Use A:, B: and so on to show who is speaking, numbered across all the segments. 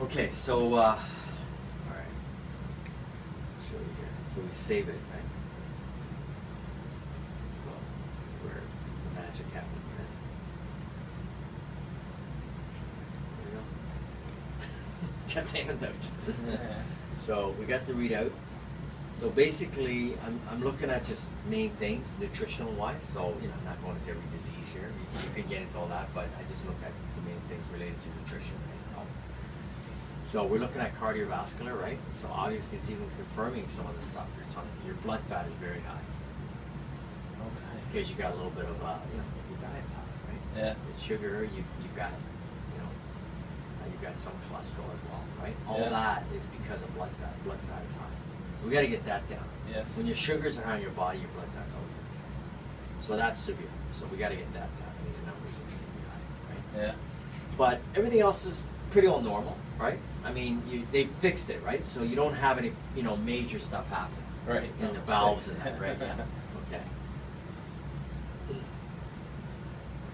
A: Okay, so all right, I'll show you here. So we save it, right? This is where it's the magic happens, man. There we go. Got the handout. So we got the readout. So basically, I'm looking at just main things, nutritional wise. So I'm not going into every disease here. You can get into all that, but I just look at the main things related to nutrition and health. So we're looking at cardiovascular, right? So obviously, it's even confirming some of the stuff you're talking. Your blood fat is very high.
B: Okay.
A: Because you got a little bit of your diet's high, right?
B: Yeah.
A: With sugar, you've got you've got some cholesterol as well, right? All
B: Yeah.
A: that is because of blood fat. Blood fat is high. So we got to get that down.
B: Yes.
A: When your sugars are high in your body, your blood fat's always going to be high. So that's severe. So we got to get that down. I mean, the numbers are going to be high, right?
B: Yeah.
A: But everything else is pretty all normal, right? I mean, they fixed it, right? So you don't have any, major stuff happening.
B: Right.
A: In the valves and that, right? Yeah. Okay.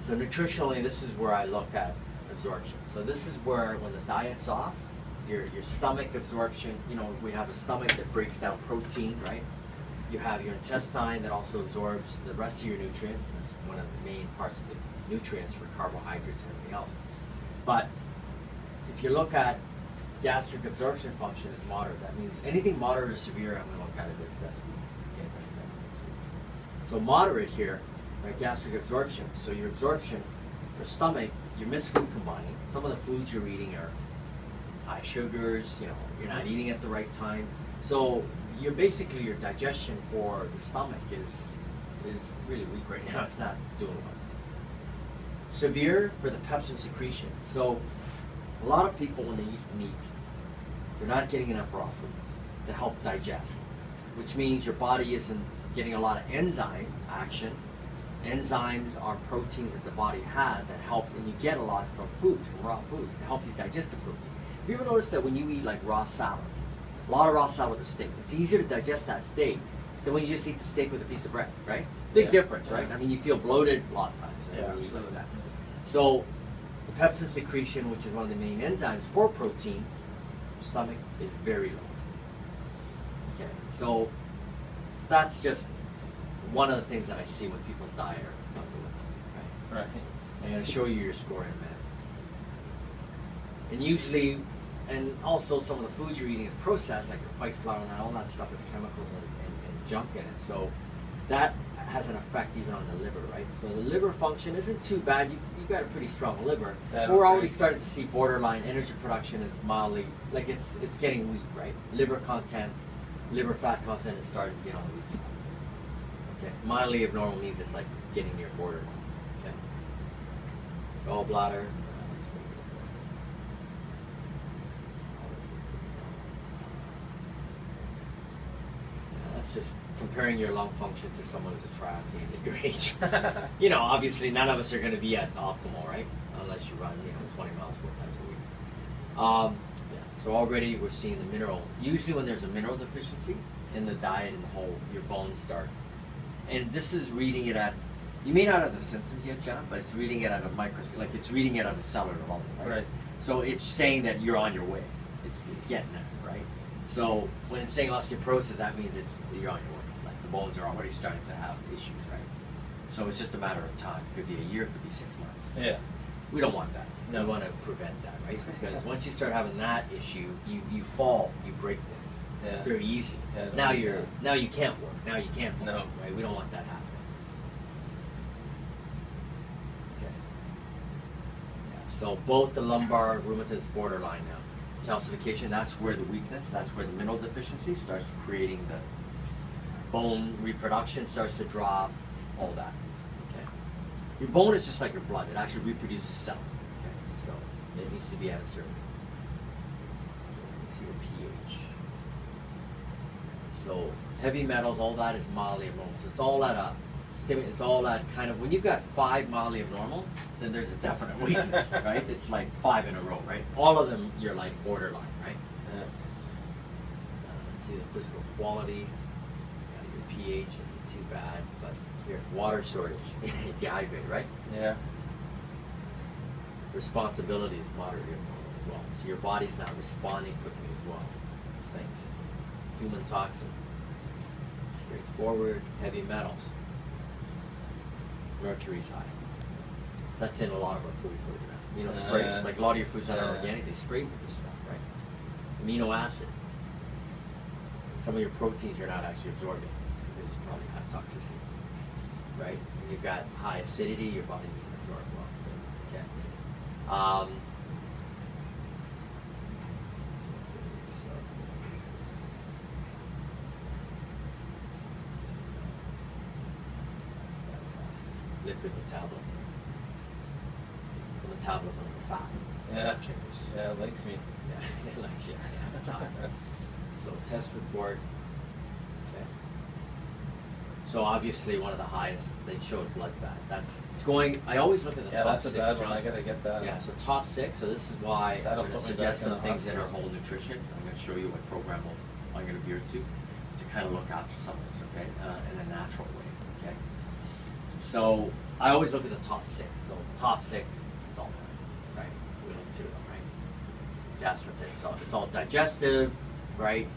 A: So nutritionally, this is where I look at absorption. So this is where, when the diet's off, your stomach absorption, we have a stomach that breaks down protein, right? You have your intestine that also absorbs the rest of your nutrients. That's one of the main parts of the nutrients for carbohydrates and everything else. But if you look at gastric absorption function is moderate. That means anything moderate or severe, I'm going to look at it as that's weak. Okay, that means it's weak. So moderate here, right, gastric absorption. So your absorption for stomach, you miss food combining. Some of the foods you're eating are high sugars, you're not eating at the right times. So your digestion for the stomach is really weak right now. It's not doing well. Severe for the pepsin secretion. So a lot of people, when they eat meat, they're not getting enough raw foods to help digest, which means your body isn't getting a lot of enzyme action. Enzymes are proteins that the body has that helps, and you get a lot from foods, from raw foods, to help you digest the protein. Have you ever noticed that when you eat like raw salads, a lot of raw salad with a steak, it's easier to digest that steak than when you just eat the steak with a piece of bread, right? Big difference, right? I mean, you feel bloated a lot of times.
B: Yeah,
A: when you eat
B: absolutely.
A: that. So the pepsin secretion, which is one of the main enzymes for protein, stomach is very low. Okay, so that's just one of the things that I see when people's diet are not doing, right?
B: Right.
A: I'm going to show you your score in a minute. And usually, and also some of the foods you're eating is processed, like your white flour and all that stuff is chemicals and junk in it. So that has an effect even on the liver, right? So the liver function isn't too bad. You got a pretty strong liver.
B: That
A: We're
B: okay.
A: already starting to see borderline energy production is mildly, like it's getting weak, right? Liver fat content is starting to get on the weak side. Okay, mildly abnormal means it's like getting near borderline. Okay, gallbladder. That's just comparing your lung function to someone who's a triathlete at your age. Obviously none of us are going to be at optimal, right? Unless you run, 20 miles 4 times a week. So already we're seeing the mineral. Usually when there's a mineral deficiency in the diet and the whole, your bones start. And this is reading it at, you may not have the symptoms yet, John, but it's reading it at a like it's reading it at a cellular level, right?
B: Right.
A: So it's saying that you're on your way. It's getting there, right? So when it's saying osteoporosis, that means you're on your way. Like the bones are already starting to have issues, right? So it's just a matter of time. It could be a year, it could be 6 months.
B: Yeah.
A: We don't want that.
B: No.
A: We want to prevent that, right? Because once you start having that issue, you fall, you break things.
B: Yeah.
A: Very easy.
B: Yeah,
A: now you can't work. Now you can't function,
B: No.
A: right? We don't want that happening. Okay. Yeah, so both the lumbar rheumatoid is borderline now. Calcification, that's where the weakness, that's where the mineral deficiency starts creating the bone reproduction starts to drop, all that. Okay. Your bone is just like your blood. It actually reproduces cells. Okay. So it needs to be at a certain. Let me see your pH. So heavy metals, all that is mildly abnormal. So it's all at kind of, when you've got 5 mildly abnormal, then there's a definite weakness, right? It's like 5 in a row, right? All of them, you're like borderline, right?
B: Yeah.
A: Let's see the physical quality. Your pH isn't too bad, but here, water shortage, dehydrated, right?
B: Yeah.
A: Responsibility is moderately abnormal as well. So your body's not responding quickly as well to these things. Human toxin, straightforward. Heavy metals, mercury's high. That's in a lot of our foods, believe it or not. You know, spray, like a lot of your foods that are organic, they spray with this stuff, right? Amino acid. Some of your proteins you're not actually absorbing. They just probably have toxicity, right? When you've got high acidity, your body doesn't absorb well. Okay. So that's liquid metabolism. The metabolism of the fat.
B: Yeah.
A: Changes.
B: Yeah, it likes me.
A: Yeah, it likes you. Yeah, that's hot. So test report. Okay. So obviously one of the highest they showed blood fat. It's going. I always look at the
B: Yeah,
A: top
B: that's a
A: 6.
B: bad one.
A: John.
B: I gotta get that.
A: Yeah. So top 6. So this is why
B: That'll
A: I'm going to
B: put me
A: suggest
B: back in
A: some
B: the
A: things in our
B: hospital.
A: whole nutrition. I'm going to show you what program I'm going to veer to kind of look after some of this. Okay, in a natural way. Okay. So I always look at the top 6. So top 6. It's all right. We look through them, right? Gastrointestinal. It's all digestive, right?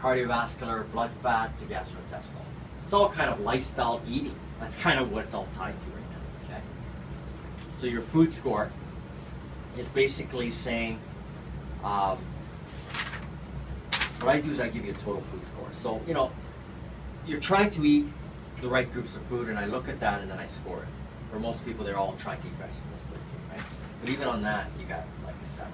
A: Cardiovascular, blood fat to gastrointestinal. It's all kind of lifestyle eating. That's kind of what it's all tied to right now. Okay. So your food score is basically saying, what I do is I give you a total food score. So you know, you're trying to eat the right groups of food, and I look at that and then I score it. For most people, they're all trying to eat vegetables, right? But even on that, you got like a 7.